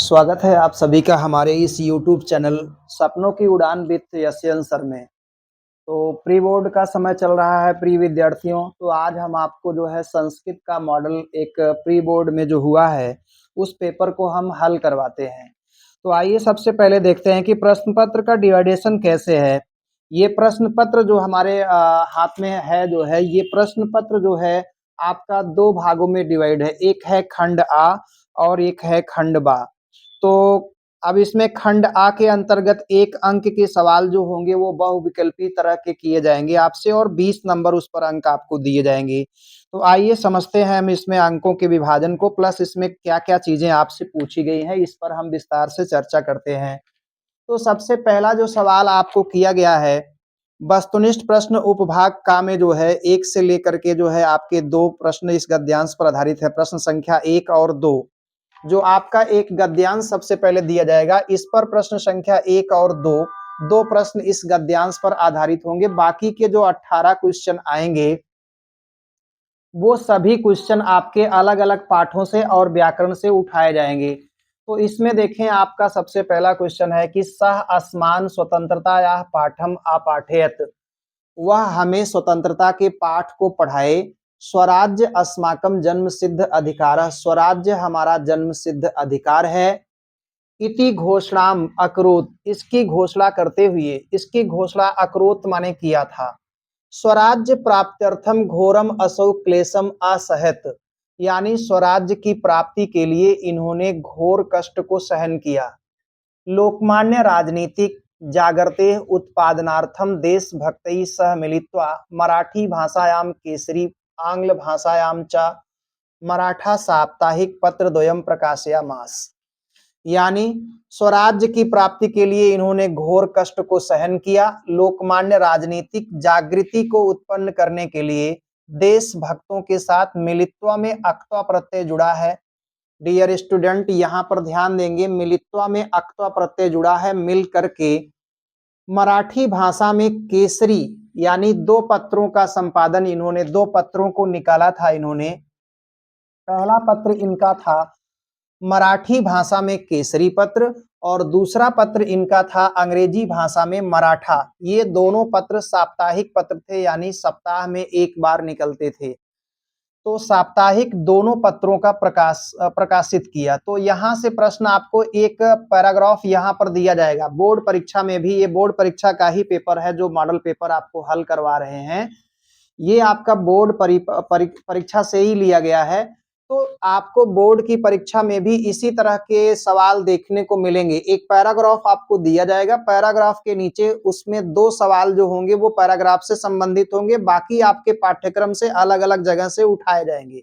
स्वागत है आप सभी का हमारे इस YouTube चैनल सपनों की उड़ान विथ यशवंत सर में। तो प्री बोर्ड का समय चल रहा है प्री विद्यार्थियों, तो आज हम आपको जो है संस्कृत का मॉडल एक प्री बोर्ड में जो हुआ है उस पेपर को हम हल करवाते हैं। तो आइए सबसे पहले देखते हैं कि प्रश्न पत्र का डिवाइडेशन कैसे है। ये प्रश्न पत्र जो हमारे हाथ में है जो है ये प्रश्न पत्र जो है आपका दो भागों में डिवाइड है, एक है खंड आ और एक है खंड बा। तो अब इसमें खंड आ के अंतर्गत 1 अंक के सवाल जो होंगे वो बहुविकल्पी तरह के किए जाएंगे आपसे और 20 नंबर उस पर अंक आपको दिए जाएंगे। तो आइए समझते हैं हम इसमें अंकों के विभाजन को, प्लस इसमें क्या-क्या चीजें आपसे पूछी गई हैं, इस पर हम विस्तार से चर्चा करते हैं। तो सबसे पहला जो सवाल आपको किया गया है, वस्तुनिष्ठ प्रश्न उपभाग का में जो है 1 से लेकर के जो है आपके 2 प्रश्न इस गद्यांश पर आधारित है। प्रश्न संख्या 1 और 2 जो आपका एक गद्यांश सबसे पहले दिया जाएगा, इस पर प्रश्न संख्या 1 और 2 प्रश्न इस गद्यांश पर आधारित होंगे। बाकी के जो 18 क्वेश्चन आएंगे वो सभी क्वेश्चन आपके अलग-अलग पाठों से और व्याकरण से उठाए जाएंगे। तो इसमें देखें आपका सबसे पहला क्वेश्चन है कि सह अस्मान स्वतंत्रतायाः पाठम अपाठयत, वह हमें स्वतंत्रता के पाठ को पढ़ाए। स्वराज्य अस्माकं जन्म सिद्ध अधिकारः, स्वराज्य हमारा जन्म सिद्ध अधिकार है। इति घोषणाम अकरोत्, इसकी घोषणा करते हुए, इसकी घोषणा अकरोत् माने किया था। स्वराज्य प्राप्त्यर्थम घोरम असौ क्लेशम असहत, यानी स्वराज्य की प्राप्ति के लिए इन्होंने घोर कष्ट को सहन किया। लोकमान्य राजनीतिक जागर्ते उत्पादनार्थम देशभक्तैः सह मिलित्वा मराठी भाषायां केसरी आंग्ल भाषायां च मराठा साप्ताहिक पत्रद्वयं प्रकाशयामास, यानी स्वराज्य की प्राप्ति के लिए इन्होंने घोर कष्ट को सहन किया। लोकमान्य राजनीतिक जागृति को उत्पन्न करने के लिए देशभक्तों के साथ मिलित्वा में अक्त्वा प्रत्यय जुड़ा है। डियर स्टूडेंट, यहाँ पर ध्यान देंगे, मिलित्वा में अक्त्वा प्रत्यय जुड़ा है, मिल करके मराठी भाषा में केसरी यानी 2 पत्रों का संपादन, इन्होंने 2 पत्रों को निकाला था। इन्होंने पहला पत्र इनका था मराठी भाषा में केसरी पत्र और दूसरा पत्र इनका था अंग्रेजी भाषा में मराठा। ये दोनों पत्र साप्ताहिक पत्र थे, यानी सप्ताह में एक बार निकलते थे। तो साप्ताहिक दोनों पत्रों का प्रकाशित किया। तो यहाँ से प्रश्न आपको एक पैराग्राफ यहाँ पर दिया जाएगा। बोर्ड परीक्षा में भी, ये बोर्ड परीक्षा का ही पेपर है जो मॉडल पेपर आपको हल करवा रहे हैं, ये आपका बोर्ड परीक्षा से ही लिया गया है। तो आपको बोर्ड की परीक्षा में भी इसी तरह के सवाल देखने को मिलेंगे। एक पैराग्राफ आपको दिया जाएगा, पैराग्राफ के नीचे उसमें 2 सवाल जो होंगे वो पैराग्राफ से संबंधित होंगे, बाकी आपके पाठ्यक्रम से अलग-अलग जगह से उठाए जाएंगे।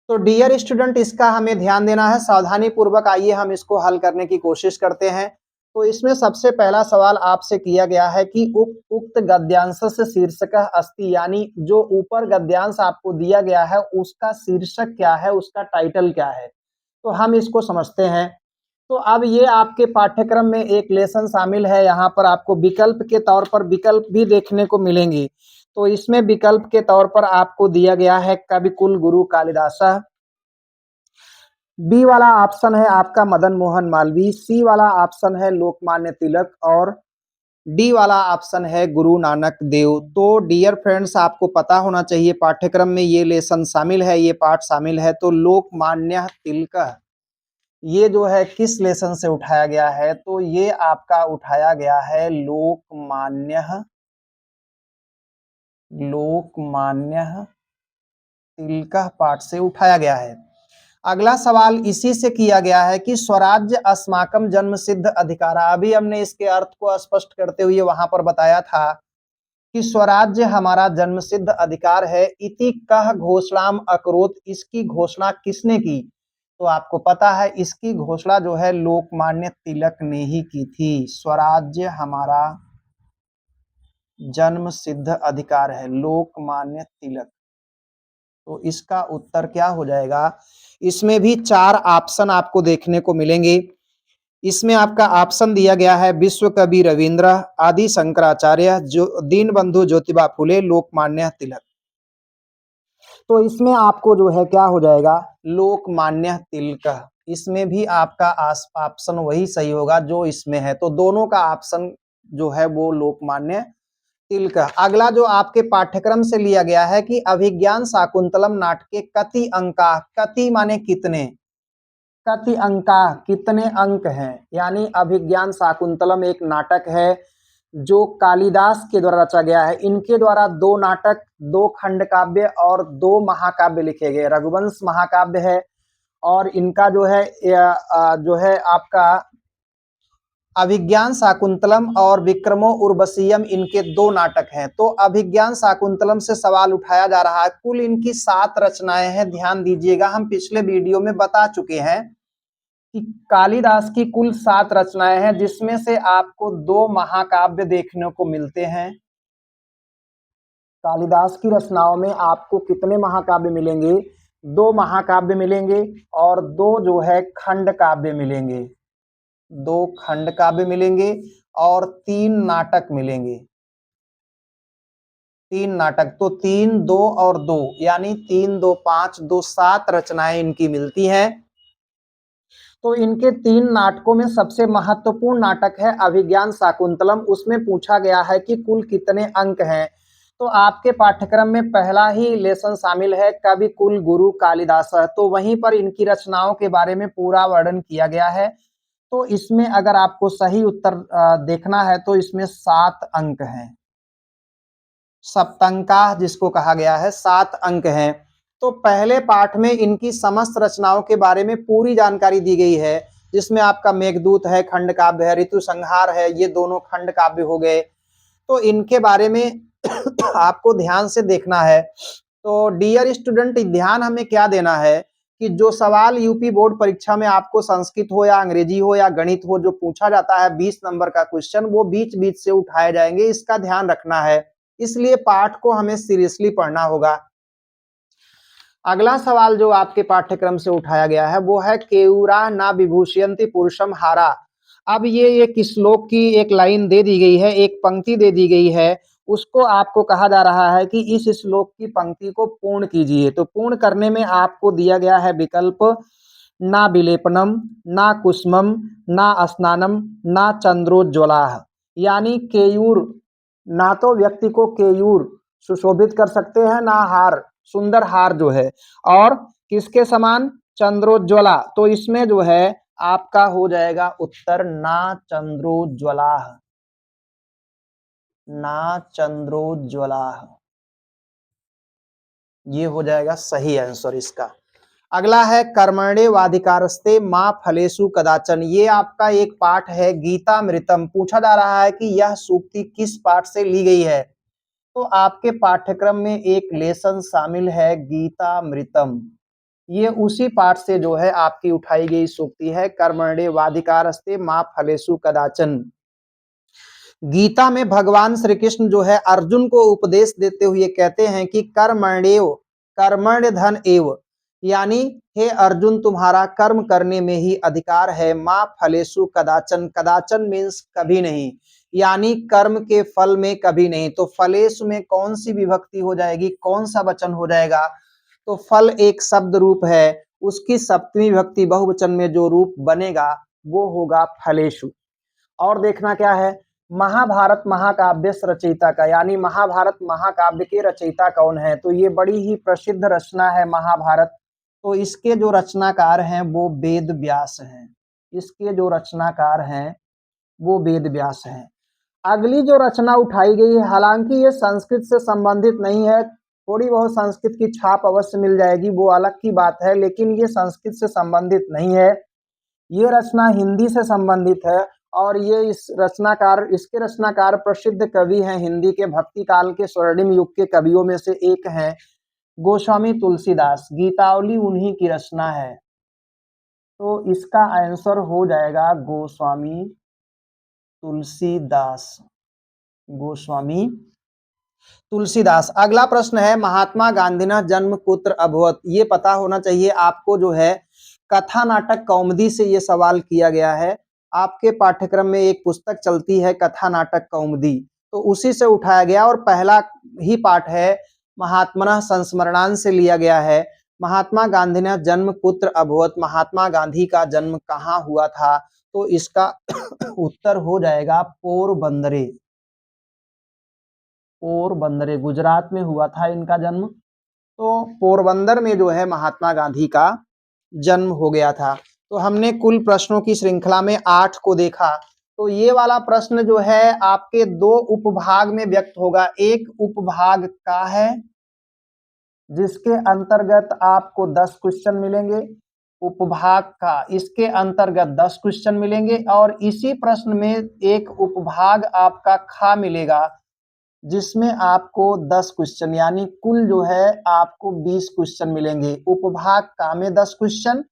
तो डियर स्टूडेंट, इसका हमें ध्यान देना है सावधानी पूर्वक। आइए हम इसको हल करने की कोशिश करते हैं। तो इसमें सबसे पहला सवाल आपसे किया गया है कि उक्त गद्यांशस्य शीर्षकः अस्ति, यानी जो ऊपर गद्यांश आपको दिया गया है उसका शीर्षक क्या है, उसका टाइटल क्या है। तो हम इसको समझते हैं। तो अब ये आपके पाठ्यक्रम में एक लेसन शामिल है, यहाँ पर आपको विकल्प के तौर पर विकल्प भी देखने को मिलेंगे। तो इसमें विकल्प के तौर पर आपको दिया गया है कवि कुल गुरु कालिदासः, बी वाला ऑप्शन है आपका मदन मोहन मालवीय, सी वाला ऑप्शन है लोकमान्य तिलक और डी वाला ऑप्शन है गुरु नानक देव। तो डियर फ्रेंड्स, आपको पता होना चाहिए पाठ्यक्रम में ये लेसन शामिल है, ये पाठ शामिल है। तो लोकमान्य तिलक ये जो है किस लेसन से उठाया गया है, तो ये आपका उठाया गया है लोकमान्य तिलक पाठ से उठाया गया है। अगला सवाल इसी से किया गया है कि स्वराज्य अस्माकं जन्म सिद्ध अधिकार, अभी हमने इसके अर्थ को स्पष्ट करते हुए वहां पर बताया था कि स्वराज्य हमारा जन्म सिद्ध अधिकार है। इति कह घोषणाम अकरोत्, इसकी घोषणा किसने की, तो आपको पता है इसकी घोषणा जो है लोकमान्य तिलक ने ही की थी। स्वराज्य हमारा जन्म सिद्ध अधिकार है, लोकमान्य तिलक। तो इसका उत्तर क्या हो जाएगा, इसमें भी 4 ऑप्शन आपको देखने को मिलेंगे। इसमें आपका ऑप्शन दिया गया है विश्व कवि रविंद्र, आदि शंकराचार्य, जो दीनबंधु ज्योतिबा फुले, लोकमान्य तिलक। तो इसमें आपको जो है क्या हो जाएगा, लोकमान्य तिलक, इसमें भी आपका ऑप्शन वही सही होगा जो इसमें है, तो दोनों का ऑप्शन जो है वो लोकमान्य तिलक। अगला जो आपके पाठ्यक्रम से लिया गया है कि अभिज्ञान शाकुंतलम नाटके कति अंका, कति माने कितने, कति अंका कितने अंक हैं, यानी अभिज्ञान शाकुंतलम एक नाटक है जो कालिदास के द्वारा रचा गया है। इनके द्वारा 2 नाटक, 2 खंड काव्य और 2 महाकाव्य लिखे गए। रघुवंश महाकाव्य है और इनका जो है आपका अभिज्ञान शाकुंतलम और विक्रमो उर्वशीयम, इनके 2 नाटक हैं। तो अभिज्ञान शाकुंतलम से सवाल उठाया जा रहा है। कुल इनकी 7 रचनाएं हैं, ध्यान दीजिएगा। हम पिछले वीडियो में बता चुके हैं कि कालिदास की कुल 7 रचनाएं हैं, जिसमें से आपको 2 महाकाव्य देखने को मिलते हैं। कालिदास की रचनाओं में आपको कितने महाकाव्य मिलेंगे? 2 महाकाव्य मिलेंगे और 2 जो है खंड काव्य मिलेंगे। 2 खंड काव्य मिलेंगे और 3 नाटक मिलेंगे। 3 नाटक, तो 3, 2 और 2, यानी 3, 2, 5, 2, 7 रचनाएं इनकी मिलती हैं। तो इनके 3 नाटकों में सबसे महत्वपूर्ण नाटक है अभिज्ञान शाकुंतलम। उसमें पूछा गया है कि कुल कितने अंक हैं। तो आपके पाठ्यक्रम में पहला ही लेसन शामिल है कवि कुल गुरु कालिदास, तो वहीं पर इनकी रचनाओं के बारे में पूरा वर्णन किया गया है। तो इसमें अगर आपको सही उत्तर देखना है तो इसमें 7 अंक हैं। सप्तंका जिसको कहा गया है, 7 अंक हैं। तो पहले पाठ में इनकी समस्त रचनाओं के बारे में पूरी जानकारी दी गई है, जिसमें आपका मेघदूत है, खंड काव्य है, ऋतु संहार है, ये दोनों खंड काव्य हो गए। तो इनके बारे में आपको ध्यान से देखना है। तो डियर स्टूडेंट, ध्यान हमें क्या देना है कि जो सवाल यूपी बोर्ड परीक्षा में आपको संस्कृत हो या अंग्रेजी हो या गणित हो, जो पूछा जाता है 20 नंबर का क्वेश्चन, वो बीच बीच से उठाए जाएंगे, इसका ध्यान रखना है। इसलिए पाठ को हमें सीरियसली पढ़ना होगा। अगला सवाल जो आपके पाठ्यक्रम से उठाया गया है वो है केयूरा ना विभूषयन्ति पुरुषम हारा। अब ये एक श्लोक की एक लाइन दे दी गई है, एक पंक्ति दे दी गई है, उसको आपको कहा जा रहा है कि इस श्लोक की पंक्ति को पूर्ण कीजिए। तो पूर्ण करने में आपको दिया गया है विकल्प ना विलेपनम, ना कुसुमम, ना स्नानम, ना चंद्रोज्ज्वला। यानी केयूर, ना तो व्यक्ति को केयूर सुशोभित कर सकते हैं, ना हार, सुंदर हार जो है, और किसके समान? चंद्रोज्ज्वला। तो इसमें जो है आपका हो जाएगा उत्तर ना चंद्रोज्ज्वला, ना चंद्रोज्ज्वला, ये हो जाएगा सही आंसर इसका। अगला है कर्मण्ये वाधिकारस्ते मां फलेषु कदाचन। ये आपका एक पाठ है गीतामृतम। पूछा जा रहा है कि यह सूक्ति किस पाठ से ली गई है। तो आपके पाठ्यक्रम में एक लेसन शामिल है गीतामृतम। ये उसी पाठ से जो है आपकी उठाई गई सूक्ति है, कर्मण्ये वाधिकारस्ते मां फलेषु कदाचन। गीता में भगवान श्री कृष्ण जो है अर्जुन को उपदेश देते हुए कहते हैं कि कर्मण्येव, कर्मण्य धन एव, यानी हे अर्जुन तुम्हारा कर्म करने में ही अधिकार है। मां फलेषु कदाचन, कदाचन मीन्स कभी नहीं, यानी कर्म के फल में कभी नहीं। तो फलेषु में कौन सी विभक्ति हो जाएगी, कौन सा वचन हो जाएगा? तो फल एक शब्द रूप है, उसकी सप्तमी विभक्ति बहुवचन में जो रूप बनेगा वो होगा फलेषु। और देखना क्या है, महाभारत महाकाव्य रचयिता का, यानी महाभारत महाकाव्य के रचयिता कौन है? तो ये बड़ी ही प्रसिद्ध रचना है महाभारत। तो इसके जो रचनाकार हैं वो वेद व्यास हैं। इसके जो रचनाकार हैं वो वेद व्यास हैं। अगली जो रचना उठाई गई है, हालांकि ये संस्कृत से संबंधित नहीं है, थोड़ी बहुत संस्कृत की छाप अवश्य मिल जाएगी, वो अलग की बात है, लेकिन ये संस्कृत से संबंधित नहीं है। ये रचना हिंदी से संबंधित है और ये इसके रचनाकार प्रसिद्ध कवि हैं हिंदी के भक्ति काल के स्वर्णिम युग के कवियों में से एक हैं गोस्वामी तुलसीदास। गीतावली उन्हीं की रचना है। तो इसका आंसर हो जाएगा गोस्वामी तुलसीदास, गोस्वामी तुलसीदास। अगला प्रश्न है महात्मा गांधीना जन्म कुत्र अभवत। ये पता होना चाहिए आपको, जो है कथा नाटक कौमुदी से ये सवाल किया गया है। आपके पाठ्यक्रम में एक पुस्तक चलती है कथा नाटक कौमुदी, तो उसी से उठाया गया और पहला ही पाठ है महात्मना संस्मरणांश से लिया गया है। महात्मा गांधी ने जन्म पुत्र अभवत, महात्मा गांधी का जन्म कहाँ हुआ था? तो इसका उत्तर हो जाएगा पोरबंदरे। पोरबंदरे गुजरात में हुआ था इनका जन्म। तो पोरबंदर में जो है महात्मा गांधी का जन्म हो गया था। तो हमने कुल प्रश्नों की श्रृंखला में 8 को देखा। तो ये वाला प्रश्न जो है आपके 2 उपभाग में व्यक्त होगा। एक उपभाग का है जिसके अंतर्गत आपको 10 क्वेश्चन मिलेंगे, उपभाग का इसके अंतर्गत 10 क्वेश्चन मिलेंगे, और इसी प्रश्न में एक उपभाग आपका खा मिलेगा जिसमें आपको 10 क्वेश्चन, यानी कुल जो है आपको 20 क्वेश्चन मिलेंगे। उपभाग का में 10 क्वेश्चन,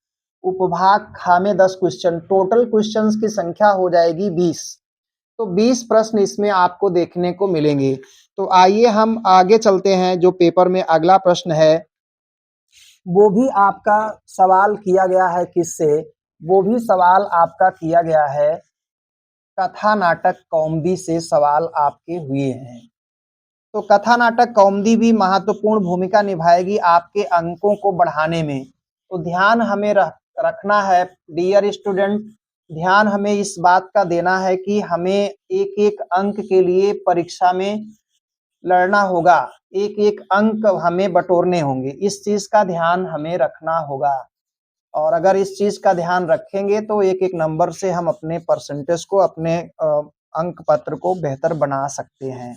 उपभाग खा में 10 क्वेश्चन, टोटल क्वेश्चंस की संख्या हो जाएगी 20। तो 20 प्रश्न इसमें आपको देखने को मिलेंगे। तो आइए हम आगे चलते हैं। जो पेपर में अगला प्रश्न है वो भी आपका सवाल किया गया है किससे? वो भी सवाल आपका किया गया है कथा नाटक कौमुदी से सवाल आपके हुए हैं। तो कथा नाटक कौमुदी भी महत्वपूर्ण भूमिका निभाएगी आपके अंकों को बढ़ाने में। तो ध्यान हमें रखना है डियर स्टूडेंट, ध्यान हमें इस बात का देना है कि हमें एक एक अंक के लिए परीक्षा में लड़ना होगा, एक एक अंक हमें बटोरने होंगे। इस चीज का ध्यान हमें रखना होगा, और अगर इस चीज का ध्यान रखेंगे तो एक एक नंबर से हम अपने परसेंटेज को, अपने अंक पत्र को बेहतर बना सकते हैं।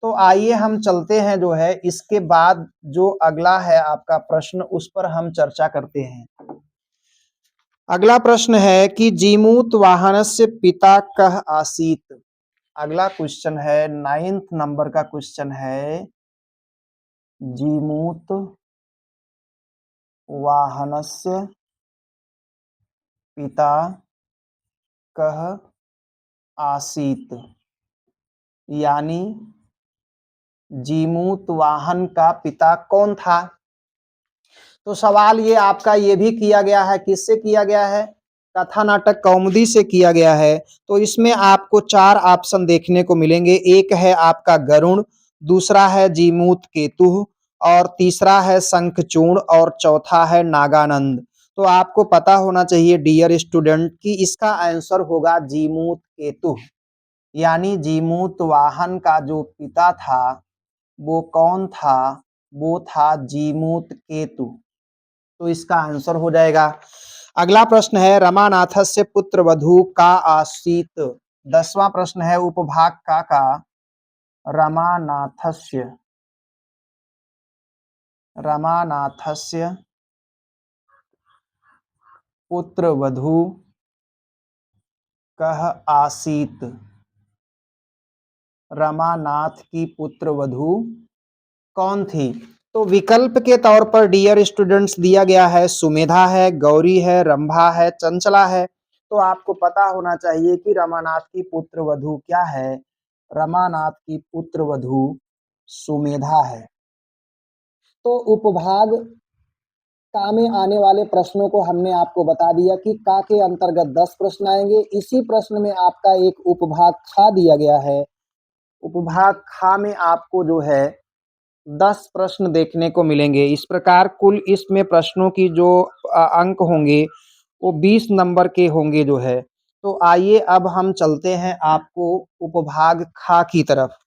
तो आइए हम चलते हैं जो है इसके बाद जो अगला है आपका प्रश्न, उस पर हम चर्चा करते हैं। अगला प्रश्न है कि जीमूत वाहनस्य पिता कः आसीत्। अगला क्वेश्चन है 9th नंबर का क्वेश्चन है, जीमूत वाहनस्य पिता कः आसीत्, यानी जीमूत वाहन का पिता कौन था? तो सवाल ये आपका ये भी किया गया है, किससे किया गया है? कथा नाटक कौमुदी से किया गया है। तो इसमें आपको 4 ऑप्शन देखने को मिलेंगे। एक है आपका गरुण, दूसरा है जीमूत केतु, और तीसरा है शंखचूड़, और चौथा है नागानंद। तो आपको पता होना चाहिए डियर स्टूडेंट कि इसका आंसर होगा जीमूत केतु, यानी जीमूत वाहन का जो पिता था वो कौन था? वो था जीमूत केतु। तो इसका आंसर हो जाएगा। अगला प्रश्न है रमानाथस्य पुत्र वधू का आसीत। 10वां प्रश्न है उपभाग का रमानाथस्य, रमानाथस्य पुत्र वधू कः आसीत। रमानाथ की पुत्र वधू कौन थी? तो विकल्प के तौर पर डियर स्टूडेंट्स दिया गया है सुमेधा है, गौरी है, रंभा है, चंचला है। तो आपको पता होना चाहिए कि रमानाथ की पुत्र वधू क्या है? रमानाथ की पुत्र वधू सुमेधा है। तो उपभाग का में आने वाले प्रश्नों को हमने आपको बता दिया कि का के अंतर्गत 10 प्रश्न आएंगे। इसी प्रश्न में आपका एक उपभाग खा दिया गया है। उपभाग खा में आपको जो है 10 प्रश्न देखने को मिलेंगे। इस प्रकार कुल इसमें प्रश्नों की जो अंक होंगे वो 20 नंबर के होंगे जो है। तो आइए अब हम चलते हैं आपको उपभाग खा की तरफ।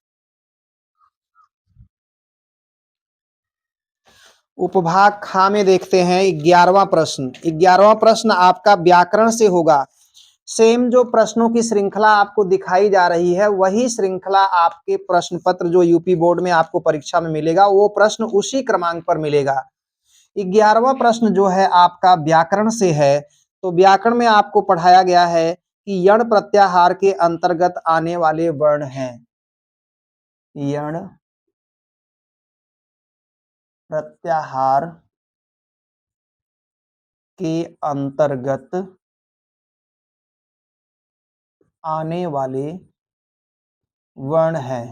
उपभाग खा में देखते हैं 11वां प्रश्न। 11वां प्रश्न आपका व्याकरण से होगा। सेम जो प्रश्नों की श्रृंखला आपको दिखाई जा रही है वही श्रृंखला आपके प्रश्न पत्र जो यूपी बोर्ड में आपको परीक्षा में मिलेगा वो प्रश्न उसी क्रमांक पर मिलेगा। 11वां प्रश्न जो है आपका व्याकरण से है। तो व्याकरण में आपको पढ़ाया गया है कि यण प्रत्याहार के अंतर्गत आने वाले वर्ण हैं। यण प्रत्याहार के अंतर्गत आने वाले वर्ण है।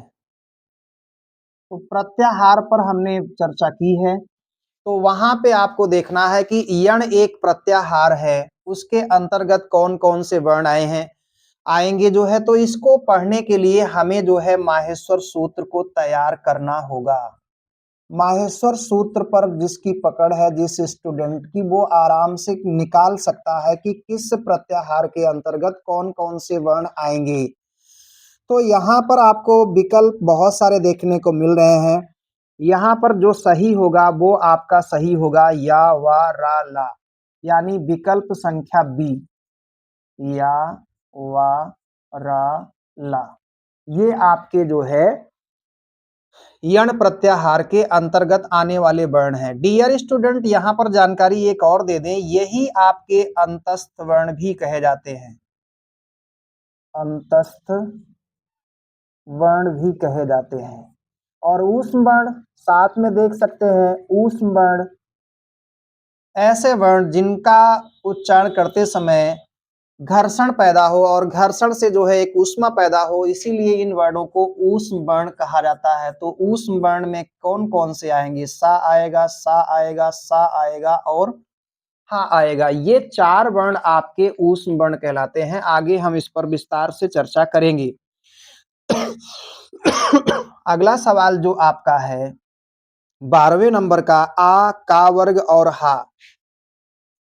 तो प्रत्याहार पर हमने चर्चा की है। तो वहां पे आपको देखना है कि यण एक प्रत्याहार है, उसके अंतर्गत कौन कौन से वर्ण आए हैं, आएंगे जो है। तो इसको पढ़ने के लिए हमें जो है माहेश्वर सूत्र को तैयार करना होगा। माहेश्वर सूत्र पर जिसकी पकड़ है, जिस स्टूडेंट की, वो आराम से निकाल सकता है कि किस प्रत्याहार के अंतर्गत कौन कौन से वर्ण आएंगे। तो यहाँ पर आपको विकल्प बहुत सारे देखने को मिल रहे हैं। यहाँ पर जो सही होगा वो आपका सही होगा या, वा, रा, ला, यानी विकल्प संख्या बी, या, वा, रा, ला, ये आपके जो है यण प्रत्याहार के अंतर्गत आने वाले वर्ण हैं। डियर स्टूडेंट, यहाँ पर जानकारी एक और दे दें, यही आपके अंतस्थ वर्ण भी कहे जाते हैं। अंतस्थ वर्ण भी कहे जाते हैं। और ऊष्म वर्ण साथ में देख सकते हैं। ऊष्म वर्ण ऐसे वर्ण जिनका उच्चारण करते समय घर्षण पैदा हो और घर्षण से जो है एक ऊष्मा पैदा हो, इसीलिए इन वर्णों को ऊष्म वर्ण कहा जाता है। तो ऊष्म वर्ण में कौन कौन से आएंगे? सा आएगा, सा आएगा, सा आएगा और हा आएगा। ये 4 वर्ण आपके ऊष्म वर्ण कहलाते हैं। आगे हम इस पर विस्तार से चर्चा करेंगे। अगला सवाल जो आपका है 12वें नंबर का, आ, का वर्ग और हा,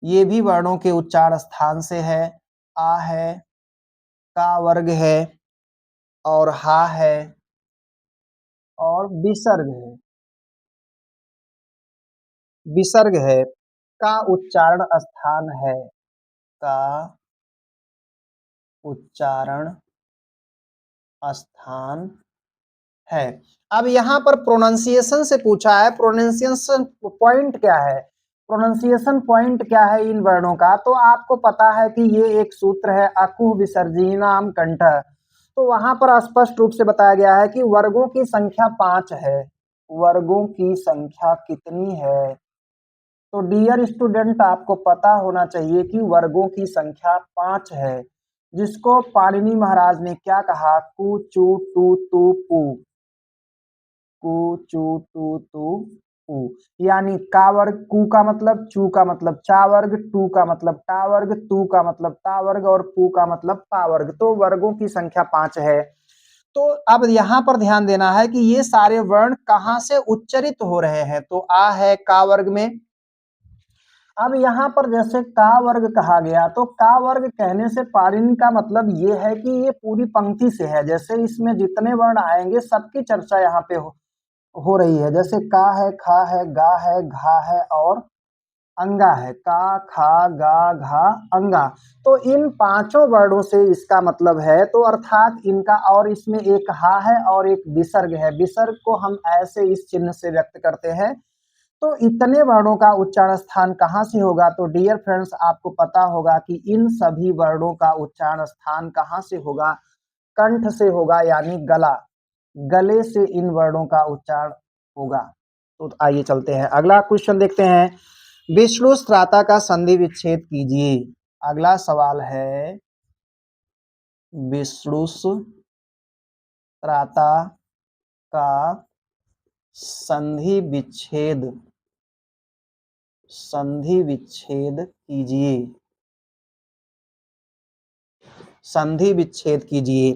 ये भी वर्णों के उच्चारण स्थान से है। आ है, का वर्ग है और हा है और विसर्ग है। विसर्ग है, का उच्चारण स्थान है। का उच्चारण स्थान है। अब यहाँ पर प्रोनाउंसिएशन से पूछा है, प्रोनाउंसिएशन पॉइंट क्या है? प्रोनाउंसिएशन पॉइंट क्या है इन वर्णों का? तो आपको पता है कि ये एक सूत्र है, अकुह विसर्जनीनाम कंठः। तो वहां पर स्पष्ट रूप से बताया गया है कि वर्गों की संख्या 5 है। वर्गों की संख्या कितनी है? तो डियर स्टूडेंट, आपको पता होना चाहिए कि वर्गों की संख्या 5 है, जिसको पाणिनि महाराज ने क्या कहा? कु, चू, टू, तू, पू। कु, चू, टू, तू, पू, यानी का वर्ग, कु का मतलब, चू का मतलब चा वर्ग, टू का मतलब टा वर्ग, तू का मतलब ता वर्ग और पू का मतलब पा वर्ग। तो वर्गों की संख्या 5 है। तो अब यहाँ पर ध्यान देना है कि ये सारे वर्ण कहाँ से उच्चरित हो रहे हैं। तो आ है का वर्ग में। अब यहाँ पर जैसे का वर्ग कहा गया, तो का वर्ग कहने से पाणिनि का मतलब ये है कि ये पूरी पंक्ति से है। जैसे इसमें जितने वर्ण आएंगे सबकी चर्चा यहाँ पे हो रही है। जैसे का है, खा है, गा है, घा है और अंगा है। का, खा, गा, घा, अंगा। तो इन पांचों वर्णों से इसका मतलब है, तो अर्थात इनका, और इसमें एक हा है और एक विसर्ग है। विसर्ग को हम ऐसे इस चिन्ह से व्यक्त करते हैं। तो इतने वर्णों का उच्चारण स्थान कहाँ से होगा? तो डियर फ्रेंड्स, आपको पता होगा कि इन सभी वर्णों का उच्चारण स्थान कहाँ से होगा? कंठ से होगा, यानी गला, गले से इन वर्णों का उच्चारण होगा। तो आइए चलते हैं, अगला क्वेश्चन देखते हैं। विष्णु त्राता का संधि विच्छेद कीजिए। अगला सवाल है विष्णु त्राता का संधि विच्छेद कीजिए। संधि विच्छेद कीजिए।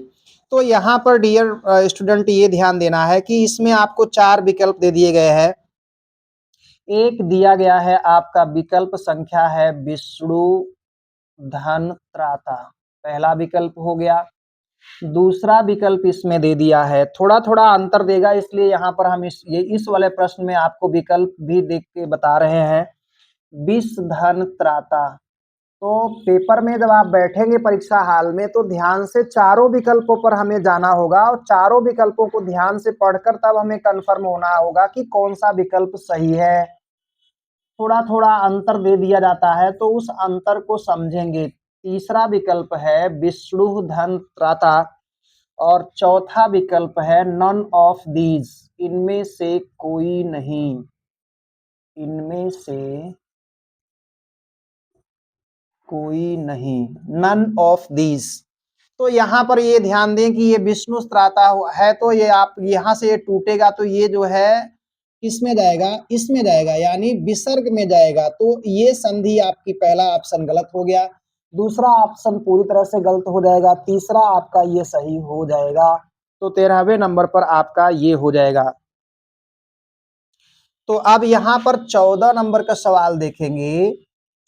तो यहाँ पर डियर स्टूडेंट, ये ध्यान देना है कि इसमें आपको 4 विकल्प दे दिए गए हैं। एक दिया गया है आपका विकल्प संख्या है विष्णु धन त्राता, पहला विकल्प हो गया। दूसरा विकल्प इसमें दे दिया है, थोड़ा थोड़ा अंतर देगा, इसलिए यहाँ पर हम इस वाले प्रश्न में आपको विकल्प भी देख के बता रहे हैं। विष धन त्राता। तो पेपर में जब आप बैठेंगे परीक्षा हाल में, तो ध्यान से चारों विकल्पों पर हमें जाना होगा और चारों विकल्पों को ध्यान से पढ़कर तब हमें कंफर्म होना होगा कि कौन सा विकल्प सही है। थोड़ा थोड़ा अंतर दे दिया जाता है, तो उस अंतर को समझेंगे। तीसरा विकल्प है विष्णु धन त्राता और चौथा विकल्प है नन ऑफ दीज, इनमें से कोई नहीं। इनमें से कोई नहीं, नन ऑफ दीज। तो यहाँ पर ये ध्यान दें कि ये विष्णु त्राता है, तो ये आप यहाँ से ये टूटेगा, तो ये जो है किसमें जाएगा? इसमें जाएगा, यानी विसर्ग में जाएगा। तो ये संधि आपकी पहला ऑप्शन गलत हो गया, दूसरा ऑप्शन पूरी तरह से गलत हो जाएगा, तीसरा आपका ये सही हो जाएगा। तो 13वें नंबर पर आपका ये हो जाएगा। तो अब यहाँ पर 14 नंबर का सवाल देखेंगे।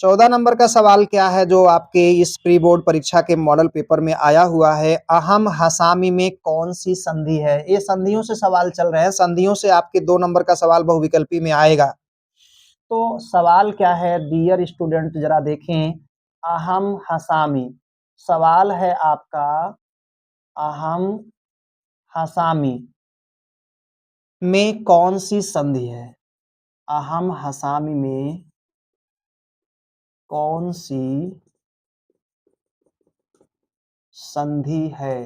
14 नंबर का सवाल क्या है जो आपके इस प्री बोर्ड परीक्षा के मॉडल पेपर में आया हुआ है, अहम हसामी में कौन सी संधि है? ये संधियों से सवाल चल रहे हैं, संधियों से आपके 2 नंबर का सवाल बहुविकल्पी में आएगा। तो सवाल क्या है डियर स्टूडेंट जरा देखें, अहम हसामी सवाल है आपका, अहम हसामी में कौन सी संधि है? अहम हसामी में कौन सी संधि है?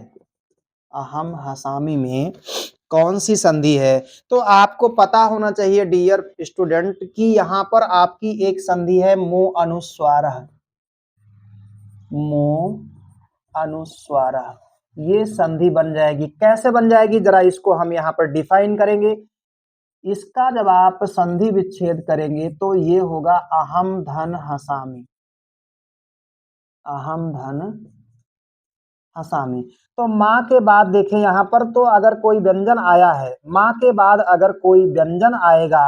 अहम हसामी में कौन सी संधि है? तो आपको पता होना चाहिए डियर स्टूडेंट कि यहाँ पर आपकी एक संधि है मो अनुस्वारः, मो अनुस्वारः, ये संधि बन जाएगी। कैसे बन जाएगी जरा इसको हम यहाँ पर डिफाइन करेंगे। इसका जब आप संधि विच्छेद करेंगे तो ये होगा अहम धन हसामी, अहम धन हसामी। तो माँ के बाद देखें यहाँ पर, तो अगर कोई व्यंजन आया है, माँ के बाद अगर कोई व्यंजन आएगा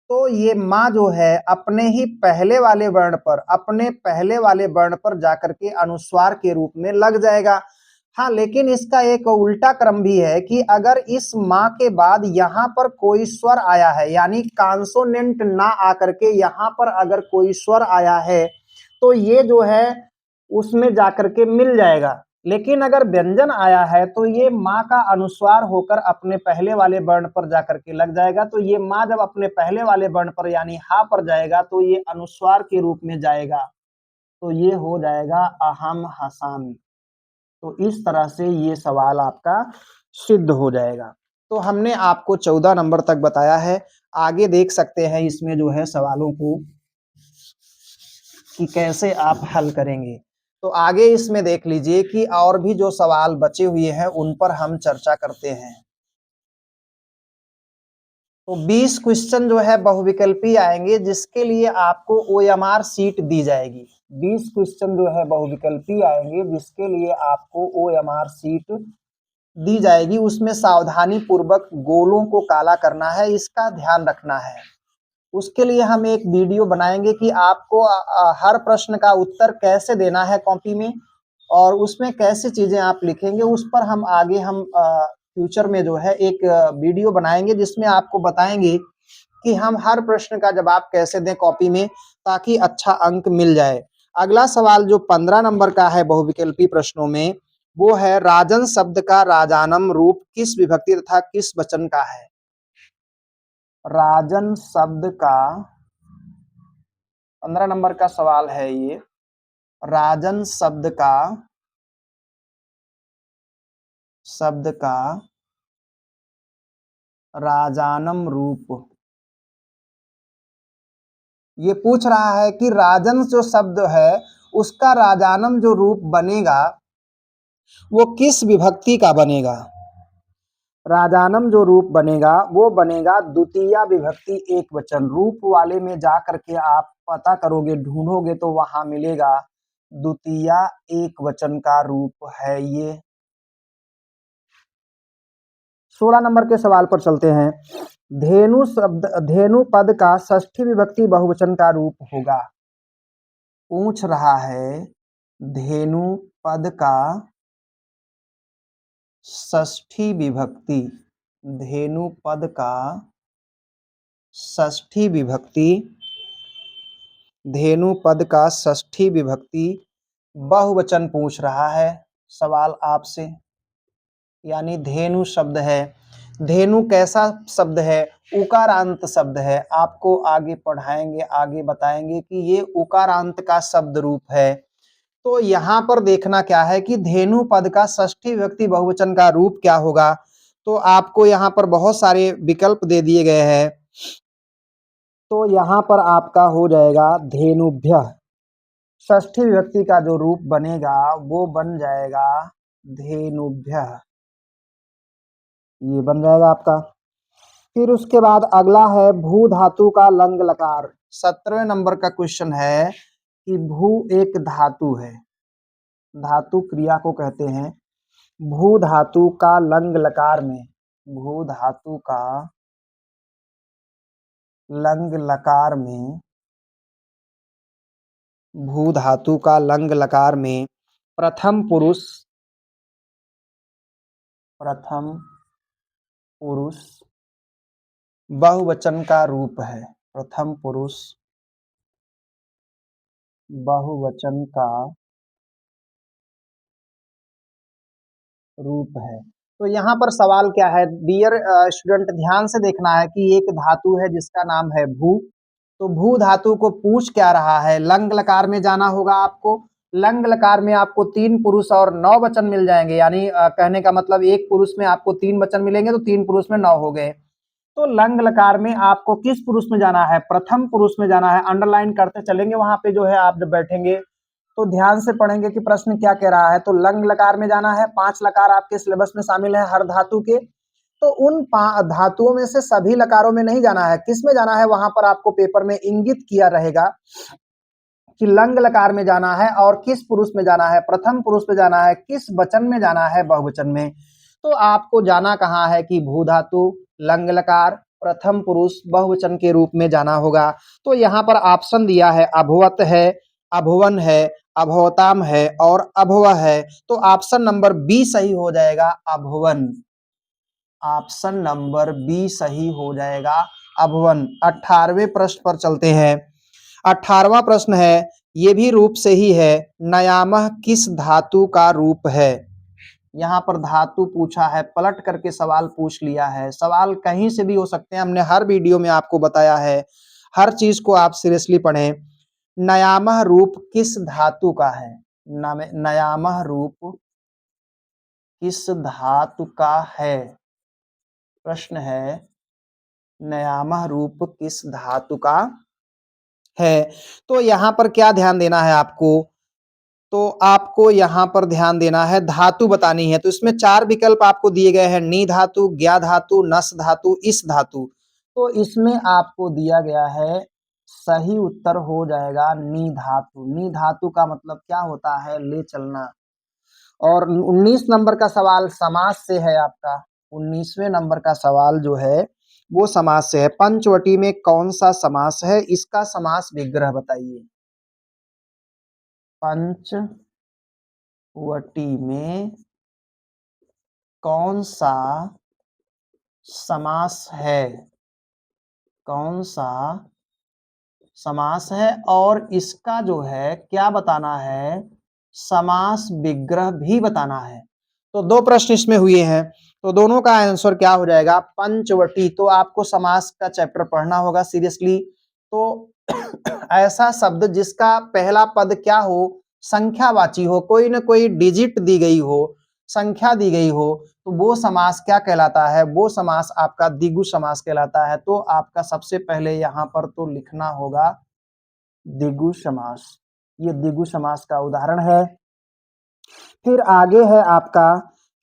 तो ये माँ जो है अपने ही पहले वाले वर्ण पर, अपने पहले वाले वर्ण पर जाकर के अनुस्वार के रूप में लग जाएगा। हाँ, लेकिन इसका एक उल्टा क्रम भी है कि अगर इस माँ के बाद यहाँ पर कोई स्वर आया है, यानी कॉन्सोनेंट ना आकर के यहाँ पर अगर कोई स्वर आया है तो ये जो है उसमें जाकर के मिल जाएगा। लेकिन अगर व्यंजन आया है तो ये माँ का अनुस्वार होकर अपने पहले वाले वर्ण पर जाकर के लग जाएगा। तो ये माँ जब अपने पहले वाले वर्ण पर यानी हा पर जाएगा तो ये अनुस्वार के रूप में जाएगा, तो ये हो जाएगा अहम हसामी। तो इस तरह से ये सवाल आपका सिद्ध हो जाएगा। तो हमने आपको 14 नंबर तक बताया है, आगे देख सकते हैं इसमें जो है सवालों को कि कैसे आप हल करेंगे। तो आगे इसमें देख लीजिए कि और भी जो सवाल बचे हुए हैं उन पर हम चर्चा करते हैं। तो 20 क्वेश्चन जो है बहुविकल्पी आएंगे जिसके लिए आपको OMR सीट दी जाएगी। 20 क्वेश्चन जो है बहुविकल्पी आएंगे जिसके लिए आपको OMR सीट दी जाएगी। उसमें सावधानी पूर्वक गोलों को काला करना है, इसका ध्यान रखना है। उसके लिए हम एक वीडियो बनाएंगे कि आपको हर प्रश्न का उत्तर कैसे देना है कॉपी में और उसमें कैसे चीजें आप लिखेंगे, उस पर हम आगे हम फ्यूचर में जो है एक वीडियो बनाएंगे जिसमें आपको बताएंगे कि हम हर प्रश्न का जवाब कैसे दें कॉपी में ताकि अच्छा अंक मिल जाए। अगला सवाल जो 15 नंबर का है बहुविकल्पी प्रश्नों में, वो है राजन शब्द का राजानम रूप किस विभक्ति तथा किस वचन का है? राजन शब्द का 15 नंबर का सवाल है ये। राजन शब्द का राजानम रूप, ये पूछ रहा है कि राजन जो शब्द है उसका राजानम जो रूप बनेगा वो किस विभक्ति का बनेगा? राजानम जो रूप बनेगा वो बनेगा द्वितीया विभक्ति एक वचन। रूप वाले में जा करके आप पता करोगे, ढूंढोगे तो वहां मिलेगा द्वितीया एक वचन का रूप है ये। 16 नंबर के सवाल पर चलते हैं। धेनु पद का षष्ठी विभक्ति बहुवचन का रूप होगा। पूछ रहा है धेनु पद का षष्ठी विभक्ति, धेनु पद का षष्ठी विभक्ति, धेनु पद का षष्ठी विभक्ति बहुवचन पूछ रहा है सवाल आपसे। यानी धेनु शब्द है, धेनु कैसा शब्द है? उकारांत शब्द है। आपको आगे पढ़ाएंगे, आगे बताएंगे कि ये उकारांत का शब्द रूप है। तो यहाँ पर देखना क्या है कि धेनु पद का षष्ठी विभक्ति बहुवचन का रूप क्या होगा। तो आपको यहाँ पर बहुत सारे विकल्प दे दिए गए हैं। तो यहाँ पर आपका हो जाएगा धेनुभ्यः, षष्ठी विभक्ति का जो रूप बनेगा वो बन जाएगा धेनुभ्यः, ये बन जाएगा आपका। फिर उसके बाद अगला है भू धातु का लंग लकार। 17वें नंबर का क्वेश्चन है कि भू एक धातु है, धातु क्रिया को कहते हैं। भू धातु का लंग लकार में, भू धातु का लंग लकार में, भू धातु का लंग लकार में प्रथम पुरुष बहुवचन का रूप है। प्रथम पुरुष बहुवचन का रूप है। तो यहाँ पर सवाल क्या है डियर स्टूडेंट, ध्यान से देखना है कि एक धातु है जिसका नाम है भू। तो भू धातु को पूछ क्या रहा है, लंग लकार में जाना होगा आपको। लंग लकार में आपको 3 पुरुष और 9 वचन मिल जाएंगे, यानी कहने का मतलब एक पुरुष में आपको 3 वचन मिलेंगे, तो 3 पुरुष में 9 हो गए। तो लंग लकार में आपको किस पुरुष में जाना है, प्रथम पुरुष में जाना है। अंडरलाइन करते चलेंगे, वहां पे जो है आप जब बैठेंगे तो ध्यान से पढ़ेंगे कि प्रश्न क्या कह रहा है। तो लंग लकार में जाना है। 5 लकार आपके सिलेबस में शामिल है हर धातु के। तो उन धातुओं में से सभी लकारों में नहीं जाना है, किस में जाना है वहां पर आपको पेपर में इंगित किया रहेगा कि लंग लकार में जाना है और किस पुरुष में जाना है, प्रथम पुरुष में जाना है, किस वचन में जाना है, बहुवचन में। तो आपको जाना कहाँ है कि भू धातु, लंग लकार, प्रथम पुरुष, बहुवचन के रूप में जाना होगा। तो यहाँ पर ऑप्शन दिया है अभवत है, अभुवन है, अभवताम है और अभव है। तो ऑप्शन नंबर बी सही हो जाएगा, अभुवन। ऑप्शन नंबर बी सही हो जाएगा, अभुवन। 18वें प्रश्न पर चलते हैं। 18वां प्रश्न है, ये भी रूप से ही है, नयामह किस धातु का रूप है। यहाँ पर धातु पूछा है, पलट करके सवाल पूछ लिया है। सवाल कहीं से भी हो सकते हैं, हमने हर वीडियो में आपको बताया है। हर चीज को आप सीरियसली पढ़ें। नयामह रूप किस धातु का है, नयामह रूप किस धातु का है। प्रश्न है नयामह रूप किस धातु का है। तो यहाँ पर क्या ध्यान देना है आपको, तो आपको यहाँ पर ध्यान देना है, धातु बतानी है। तो इसमें 4 विकल्प आपको दिए गए हैं, नी धातु, ज्ञा धातु, नस धातु, इस धातु। तो इसमें आपको दिया गया है, सही उत्तर हो जाएगा नी धातु। नी धातु का मतलब क्या होता है, ले चलना। और 19 नंबर का सवाल समास से है आपका। 19वें नंबर का सवाल जो है वो समास से है। पंचवटी में कौन सा समास है, इसका समास विग्रह बताइए। पंचवटी में कौन सा समास है, कौन सा समास है, और इसका जो है क्या बताना है, समास विग्रह भी बताना है। तो 2 प्रश्न इसमें हुए हैं, तो दोनों का आंसर क्या हो जाएगा, पंचवटी। तो आपको समास का चैप्टर पढ़ना होगा सीरियसली। तो ऐसा शब्द जिसका पहला पद क्या हो, संख्यावाची हो, कोई ना कोई डिजिट दी गई हो, संख्या दी गई हो, तो वो समास क्या कहलाता है, वो समास आपका द्विगु समास कहलाता है। तो आपका सबसे पहले यहाँ पर तो लिखना होगा द्विगु समास। ये द्विगु समास का उदाहरण है। फिर आगे है आपका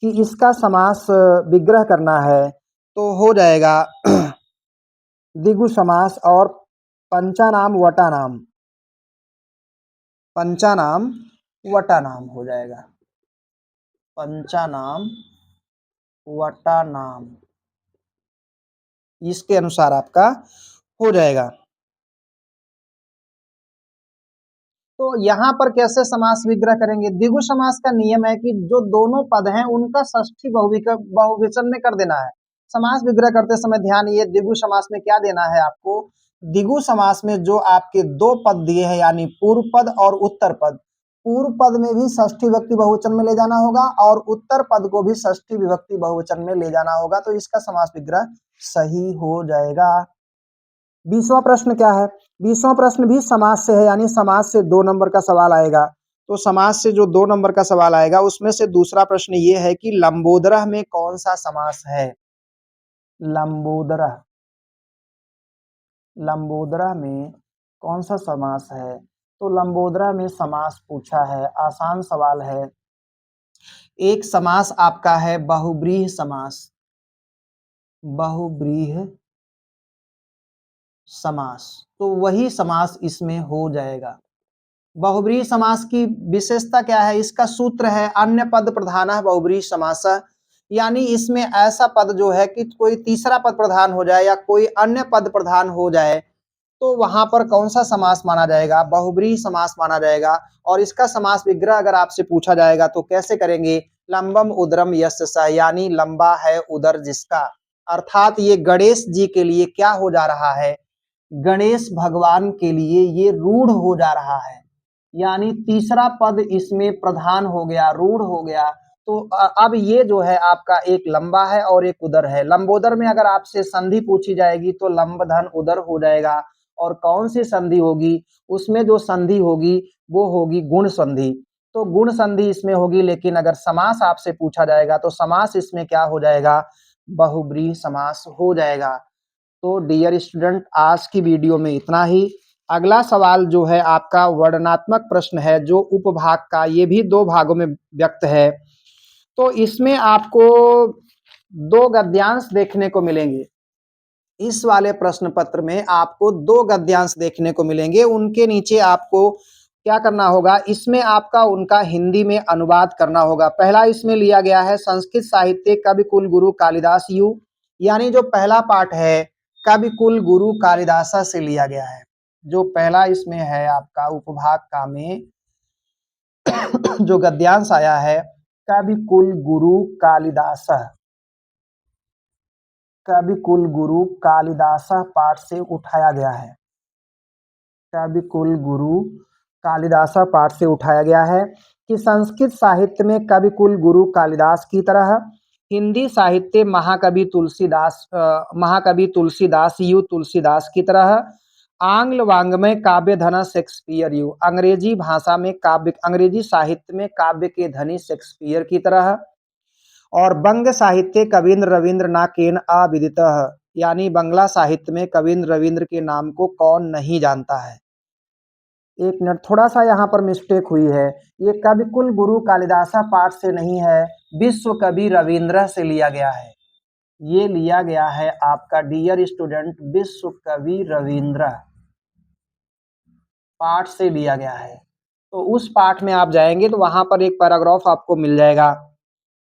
कि इसका समास विग्रह करना है, तो हो जाएगा द्विगु समास और पंचानाम वटानाम, पंचानाम वटानाम हो जाएगा, पंचानाम वटानाम, इसके अनुसार आपका हो जाएगा। तो यहाँ पर कैसे समास विग्रह करेंगे, द्विगु समास का नियम है कि जो दोनों पद हैं उनका षष्ठी बहुवचन में कर देना है। समास विग्रह करते समय ध्यान, ये द्विगु समास में क्या देना है आपको, द्विगु समास में जो आपके 2 पद दिए हैं, यानी पूर्व पद और उत्तर पद, पूर्व पद में भी षष्ठी विभक्ति बहुवचन में ले जाना होगा और उत्तर पद को भी षष्ठी विभक्ति बहुवचन में ले जाना होगा। तो इसका समास विग्रह सही हो जाएगा। 20वां प्रश्न क्या है, 20वां प्रश्न भी समास से है, यानी समास से 2 नंबर का सवाल आएगा। तो समास से जो 2 नंबर का सवाल आएगा उसमें से दूसरा प्रश्न ये है कि लंबोदरः में कौन सा समास है। लंबोदरः, लंबोदरः में कौन सा समास है। तो लंबोदरः में समास पूछा है, आसान सवाल है। एक समास आपका है बहुब्रीहि समास, बहुब्रीहि समास, तो वही समास इसमें हो जाएगा। बहुब्रीहि समास की विशेषता क्या है, इसका सूत्र है अन्य पद प्रधानः बहुब्रीहि समासः, यानी इसमें ऐसा पद जो है कि कोई तीसरा पद प्रधान हो जाए या कोई अन्य पद प्रधान हो जाए, तो वहां पर कौन सा समास माना जाएगा? बहुब्रीहि समास माना जाएगा। और इसका समास विग्रह अगर आपसे पूछा जाएगा तो कैसे करेंगे? लंबम उदरम यस्य सः, यानी लंबा है उदर जिसका। अर्थात ये गणेश जी के लिए क्या हो जा रहा है? गणेश भगवान के लिए ये रूढ़ हो जा रहा है, यानी तीसरा पद इसमें प्रधान हो गया, रूढ़ हो गया। तो अब ये जो है आपका एक लंबा है और एक उदर है। लंबोदर में अगर आपसे संधि पूछी जाएगी तो लंब धन उदर हो जाएगा। और कौन सी संधि होगी? उसमें जो संधि होगी वो होगी गुण संधि। तो गुण संधि इसमें होगी, लेकिन अगर समास आपसे पूछा जाएगा तो समास इसमें क्या हो जाएगा? बहुब्रीहि समास हो जाएगा। तो डियर स्टूडेंट, आज की वीडियो में इतना ही। अगला सवाल जो है आपका वर्णनात्मक प्रश्न है, जो उपभाग का, ये भी 2 भागों में व्यक्त है। तो इसमें आपको 2 गद्यांश देखने को मिलेंगे। इस वाले प्रश्न पत्र में आपको 2 गद्यांश देखने को मिलेंगे। उनके नीचे आपको क्या करना होगा? इसमें आपका उनका हिंदी में अनुवाद करना होगा। पहला इसमें लिया गया है संस्कृत साहित्य कवि कुल गुरु कालिदास यू, यानी जो पहला पाठ है कवि कुल गुरु कालिदासा से लिया गया है। जो पहला इसमें है आपका उपभाग का में जो गद्यांश आया है, कवि कुल गुरु कालिदासा, कवि कुल गुरु कालिदासा पाठ से उठाया गया है। कवि कुल गुरु कालिदासा पाठ से उठाया गया है कि संस्कृत साहित्य में कवि कुल गुरु कालिदास की तरह हिंदी साहित्य महाकवि तुलसीदास यू तुलसीदास की तरह आंग्ल वाङ्मय काव्य धना शेक्सपियर यू, अंग्रेजी भाषा में काव्य, अंग्रेजी साहित्य में काव्य के धनी शेक्सपियर की तरह। और बंग साहित्य कवींद्र रविंद्र ना केन अविदितः, यानी बंगला साहित्य में कवींद्र रविंद्र के नाम को कौन नहीं जानता है। एक मिनट, थोड़ा सा यहाँ पर मिस्टेक हुई है। ये कवि कुल गुरु कालिदासा पाठ से नहीं है, विश्व कवि रविंद्र से लिया गया है। ये लिया गया है आपका डियर स्टूडेंट विश्व कवि रविंद्र पाठ से लिया गया है। तो उस पाठ में आप जाएंगे तो वहां पर एक पैराग्राफ आपको मिल जाएगा।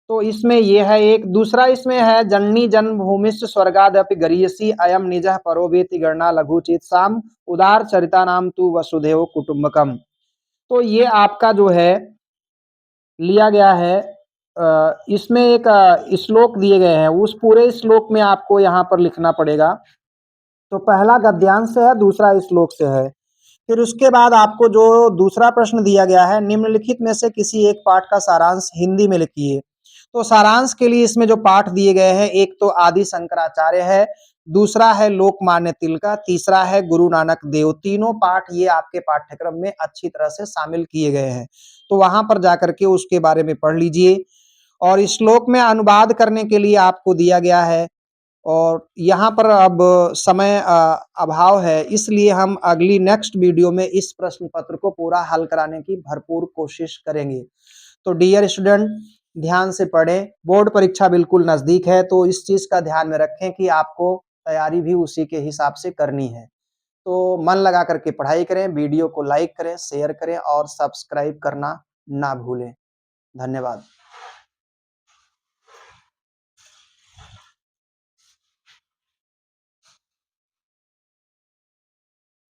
तो इसमें ये है एक। दूसरा इसमें है जननी जन्मभूमिश्च स्वर्गादपि गरीयसी अयम निजः परो वेति गणना लघुचित साम उदार चरिता नाम तु वसुधैव कुटुंबकम। तो ये आपका जो है लिया गया है, इसमें एक श्लोक दिए गए हैं। उस पूरे श्लोक में आपको यहाँ पर लिखना पड़ेगा। तो पहला गद्यांश से है, दूसरा श्लोक से है। फिर उसके बाद आपको जो दूसरा प्रश्न दिया गया है, निम्नलिखित में से किसी एक पाठ का सारांश हिंदी में लिखिए। तो सारांश के लिए इसमें जो पाठ दिए गए हैं, एक तो आदि शंकराचार्य है, दूसरा है लोकमान्य तिलक, तीसरा है गुरु नानक देव। तीनों पाठ ये आपके पाठ्यक्रम में अच्छी तरह से शामिल किए गए हैं। तो वहां पर जाकर के उसके बारे में पढ़ लीजिए। और इस श्लोक में अनुवाद करने के लिए आपको दिया गया है। और यहाँ पर अब समय अभाव है, इसलिए हम अगली नेक्स्ट वीडियो में इस प्रश्न पत्र को पूरा हल कराने की भरपूर कोशिश करेंगे। तो डियर स्टूडेंट, ध्यान से पढ़ें। बोर्ड परीक्षा बिल्कुल नज़दीक है, तो इस चीज़ का ध्यान में रखें कि आपको तैयारी भी उसी के हिसाब से करनी है। तो मन लगा करके पढ़ाई करें, वीडियो को लाइक करें, शेयर करें और सब्सक्राइब करना ना भूलें। धन्यवाद।